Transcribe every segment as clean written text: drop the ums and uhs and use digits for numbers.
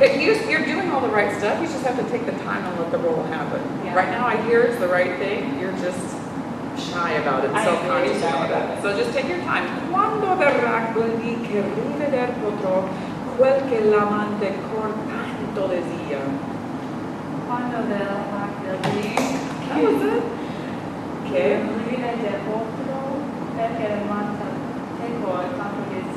You're doing all the right stuff. You just have to take the time and let the role happen. Yeah. Right now, I hear it's the right thing. You're just shy about it, self-conscious about it. So just take your time. Quando verrà quelli che riveder potrò quel che l'amante cor tanto desia. Quando verrà quelli That was it. che riveder potrò quel che l'amante cor tanto desia.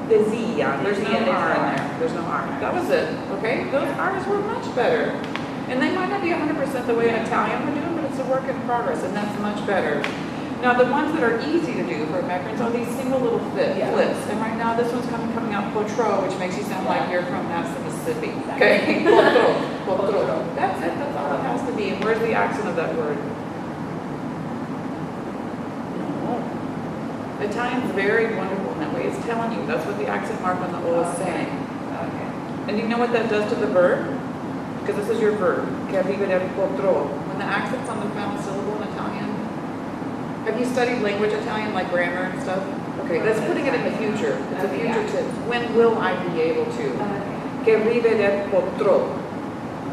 Desia. There's no R in there. There's no R. That was it. Okay? Those R's were much better. And they might not be 100% the way an Italian would do it, but it's a work in progress, and that's much better. Now, the ones that are easy to do for Americans are these single little flips. And right now, this one's coming out potro, which makes you sound like you're from Mississippi. Okay? Potro. Potro. That's it. That's all it has to be. And where's the accent of that word? Italian's very wonderful in that way. It's telling you. That's what the accent mark on the O is saying. Okay. And do you know what that does to the verb? Because this is your verb. Che riveder potrò. When the accent's on the final syllable in Italian. Have you studied language Italian, like grammar and stuff? Okay, that's putting it in the future. It's a future tense. When will I be able to? Che riveder potrò.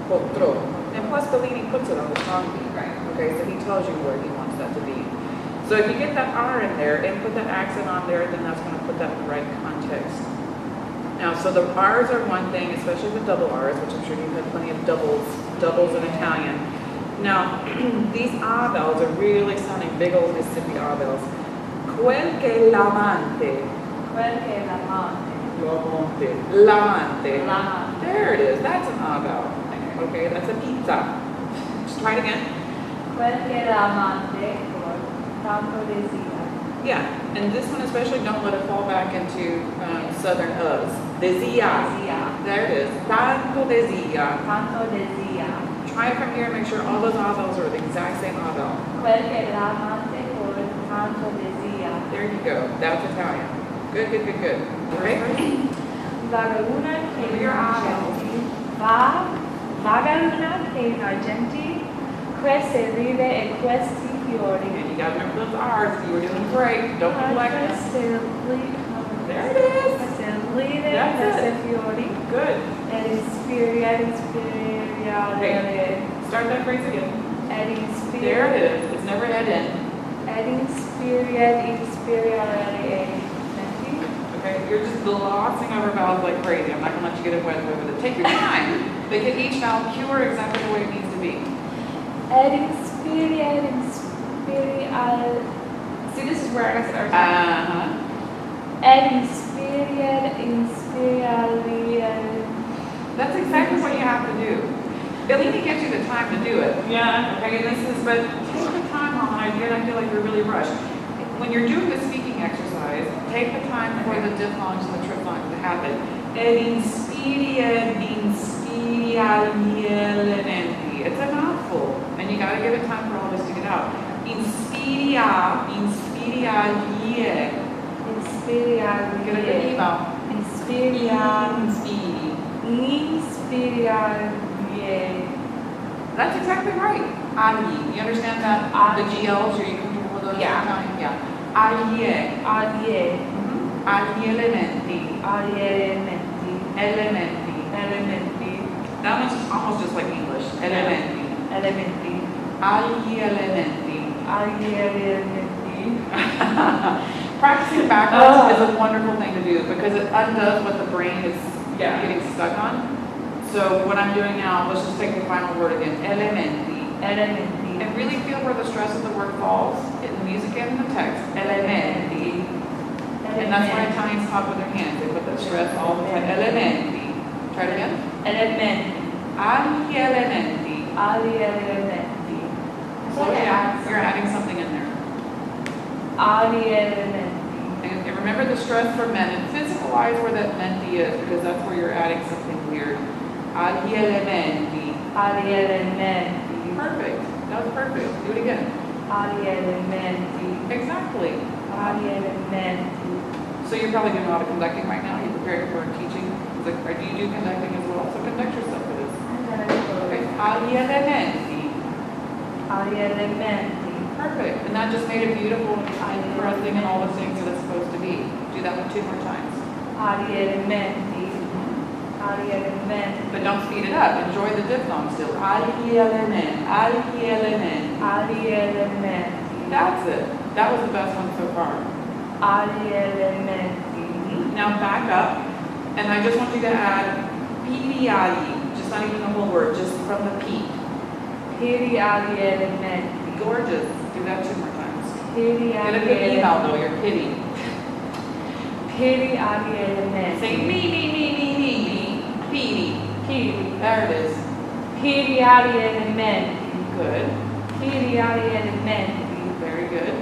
Potrò. And plus Bellini puts it on the song beat. Right. Okay, so he tells you where he wants that to be. So if you get that R in there and put that accent on there, then that's going to put that in the right context. Now, so the R's are one thing, especially the double R's, which I'm sure you've had plenty of doubles in Italian. Now, these A vowels are really sounding big old Mississippi A vowels. Quel che l'amante. Quel che l'amante. L'amante. L'amante. There it is. That's an A vowel. Okay, that's a pizza. Just try it again. Quel che l'amante cor tanto desia. Yeah, and this one especially, don't let it fall back into southern U's. Desia. There it is. Tanto desia. Tanto desia. Try it from here and make sure all those A vowels are the exact same A vowel. Quel che l'amante cor tanto desia. There you go. That's Italian. Good. Okay? Vagaluna che Over your A vowels. Vagaluna che in argenti, queste rive e questi fiori. And you got to remember those R's. You were doing great. Don't neglect them. Queste There it is. rive e That's queste it. fiori. Good. Ed inspiriare. Okay. Start that phrase again. Ed inspiriare. There it is. It's never head in. Ed inspiriare. Okay? You're just glossing over vowels like crazy. I'm not going to let you get away with it. Take your time. They get each vowel pure exactly the way it needs to be. Ed inspiriare. See, this is where I got started. Ed inspiriare. That's exactly what you have to do. Bellini gives you the time to do it. Yeah. Okay, but take the time on it. I feel like you're really rushed. When you're doing the speaking exercise, take the time for the diphthongs and the triphthongs to happen. Ed inspirialimenti. It's a mouthful, and you got to give it time for all this to get out. Inspirialie. Get a good E vowel. Inspiriare. That's exactly right. Agli. You understand that? The GLs, are you comfortable with those? Yeah. Yeah. Agli. Agli elementi. Elementi. That one's almost just like English. Elementi. Agli elementi. Practicing backwards is a wonderful thing to do because it undoes what the brain is getting stuck on. So what I'm doing now, let's just take the final word again. Elementi. And really feel where the stress of the word falls in the music and in the text. Elementi. And that's why Italians talk with their hands. They put the stress all the time. Elementi. Try it again. Agli elementi. So yeah, you're adding something in there. And remember the stress for men and physicalize where that menti is because that's where you're adding something weird. Agli elementi. Perfect. That was perfect. Do it again. Exactly. So you're probably doing a lot of conducting right now. You're preparing for teaching. Do you do conducting as well? So conduct yourself for this. Okay. Agli elementi. Perfect. And that just made it beautiful and interesting and all the things that it's supposed to be. Do that one 2 more times. Alimenti. But don't speed it up. Enjoy the diphthong still. Agli elementi. Agli elementi. Agli elementi. That's it. That was the best one so far. Agli elementi. Now back up, and I just want you to add piriadi, just not even the whole word, just from the P. Piri agli elementi. Gorgeous. Do that 2 more times. Piri Get a agli good email elementi. though, you're pity. Piri agli elementi. Say me, piri. Piri. There it is. Piri agli elementi. Good. Piri agli elementi. Very good.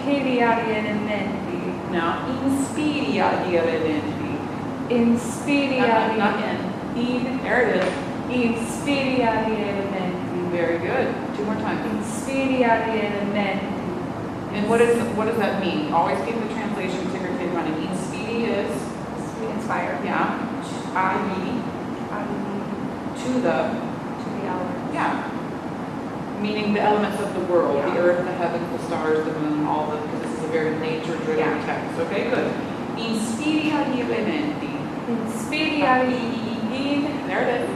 Piri agli elementi. Now, inspiri agli elementi. Inspiri agli Not in. There it is. Inspiri agli elementi. Very good. 2 more times. Inspiri agli elementi. And what does that mean? Always keep the translation ticker tape running. Inspiri is, Inspire. yeah, to the, elements. yeah, meaning the elements of the world, the Yeah. earth, the heavens, the stars, the moon, all the, because this is a very nature-driven Yeah. text. Okay, good. Inspiri agli elementi. Inspiri agli There it is.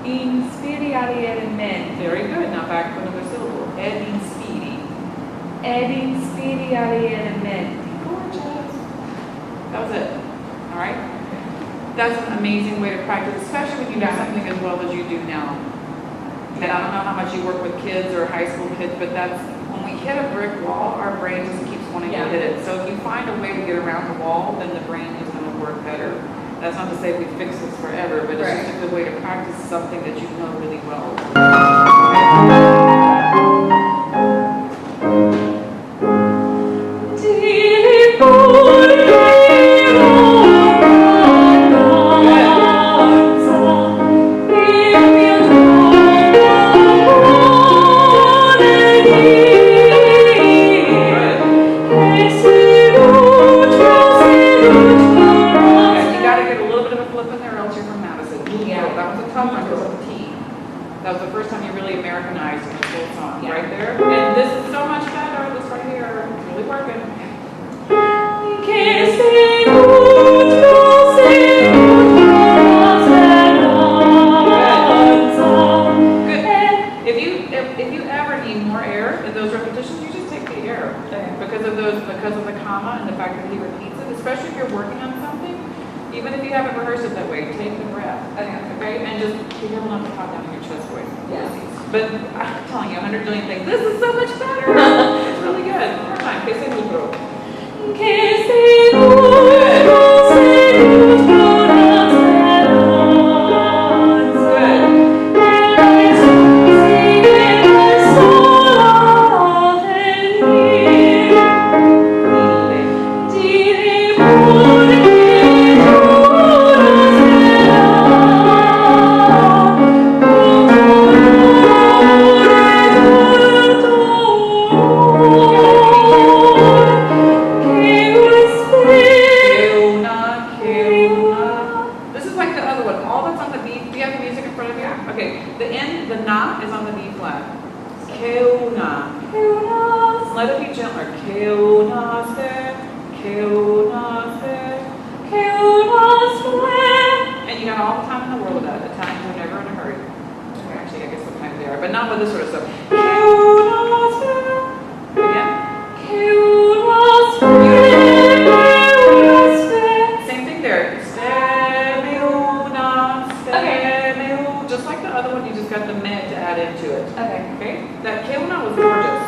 Inspiri agli elementi. Very good. Now back to another syllable. Ed inspiri. Ed inspiri agli elementi. Gorgeous. That was it. All right. That's an amazing way to practice, especially when you do something as well as you do now. And I don't know how much you work with kids or high school kids, but that's when we hit a brick wall, our brain just keeps wanting to hit it. So if you find a way to get around the wall, then the brain is going to work better. That's not to say we fix this forever, but it's just a good way to practice something that you know really well. That was the first time you really Americanized the whole song, right there. And this is so much better. This right here, it's really working. Good. If you ever need more air in those repetitions, you just take the air because of the comma and the fact that he repeats it. Especially if you're working on something, even if you haven't rehearsed it that way, take the breath. Okay, and just be able not to pop down in your chest voice. Yes. But I'm telling you, 100 million things. This is so much better. It's really good. One more time. Que se nutro. This is like the other one. All that's on the B. Do you have the music in front of you? Okay. The N, the na is on the B flat. Keuna. Let it be gentler. Keunaste. Keunaste. And you got all the time in the world with that. At times you're never in a hurry. Actually, I guess sometimes they are, but not with this sort of stuff. Again. Same thing there. Just like the other one, you just got the med to add into it. Okay? That keuna was gorgeous.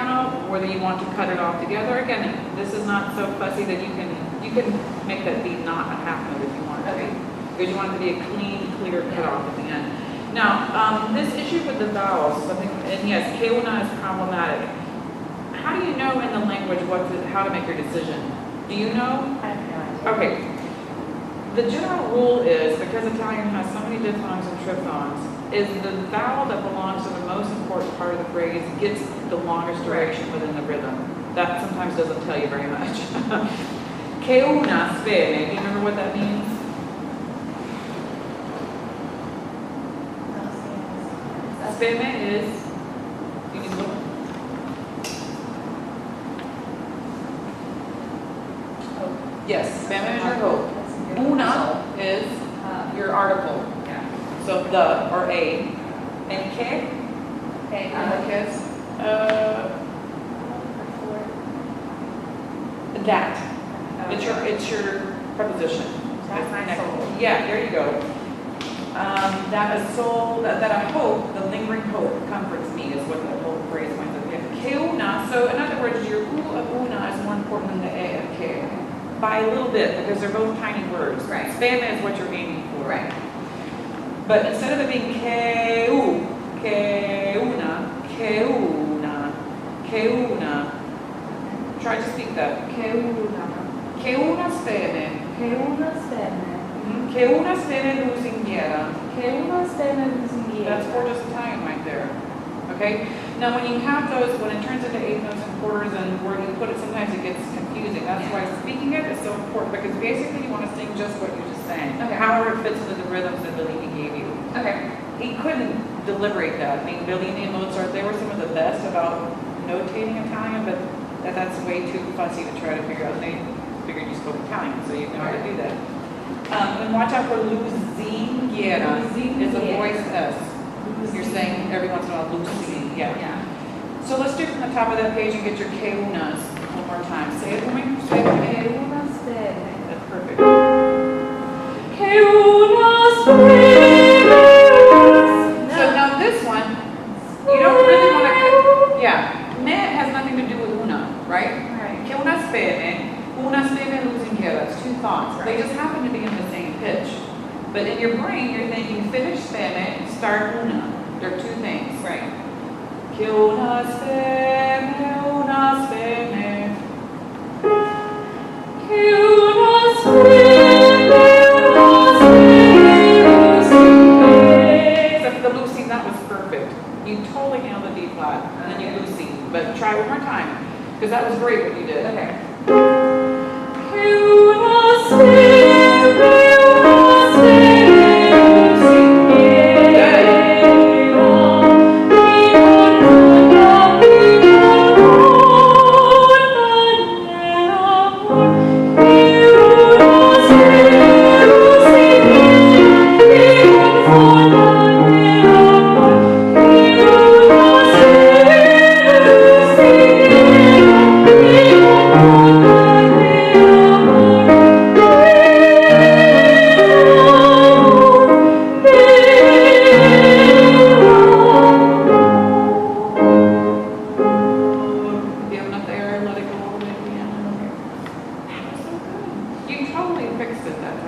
piano, whether you want to cut it off together. Again, this is not so fussy that you can make that beat not a half note if you want it to be. Because you want it to be a clean, clear cut off at the end. Now, this issue with the vowels, something, and yes, que una is problematic. How do you know in the language how to make your decision? Do you know? I have no idea. Okay. The general rule is, because Italian has so many diphthongs and triphthongs, is the vowel that belongs to the most important part of the phrase gets the longest duration within the rhythm. That sometimes doesn't tell you very much. Que una speme, do you remember what that means? Speme is, you need to look. Yes, speme is your hope. Una is your article. Yeah. So the or a. And que? Okay. Because that. It's your preposition. That's my soul. Yeah, there you go. That a soul, that a hope, the lingering hope comforts me is what the whole phrase winds up being. Que una, so in other words, your u of una is more important than the a of que. By a little bit, because they're both tiny words. Right. Spam is what you're aiming for. Right. But instead of it being que una, try to speak that. Que una speme. Que una speme. Que una speme lusinghiera. Que una speme lusinghiera. That's gorgeous Italian right there. Okay? Now when you have those, when it turns into eighth notes and quarters and where you put it, sometimes it gets confusing. That's why speaking it is so important, because basically you want to sing just what you just sang. Okay. However it fits into the rhythms that Bellini gave you. Okay. He couldn't deliberate that. I mean, Bellini and Mozart, they were some of the best about notating Italian, but that's way too fussy to try to figure out. They figured you spoke Italian, so you know how to do that. And watch out for lusinghiera. It's a voice S. You're saying every once in a while, Lucy. Yeah. So let's do from the top of that page and get your que unas one more time. Say it for me. Say it for me. Que una speme. That's perfect. Que una speme. So now this one, you don't really want to. Yeah. Me has nothing to do with una, right? Right. Que una speme lusinghiera. It's two thoughts. They just happen to be in the same pitch. But in your brain, you're thinking finish speme, start una. They're two things. Right. Que una speme. Que una speme. Except for the Lucy, that was perfect. You totally nailed the D flat, and then you Lucy. But try one more time, because that was great what you did. Okay. Que una speme.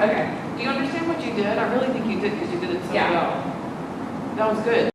Okay. Do you understand what you did? I really think you did because you did it so Yeah. well. That was good.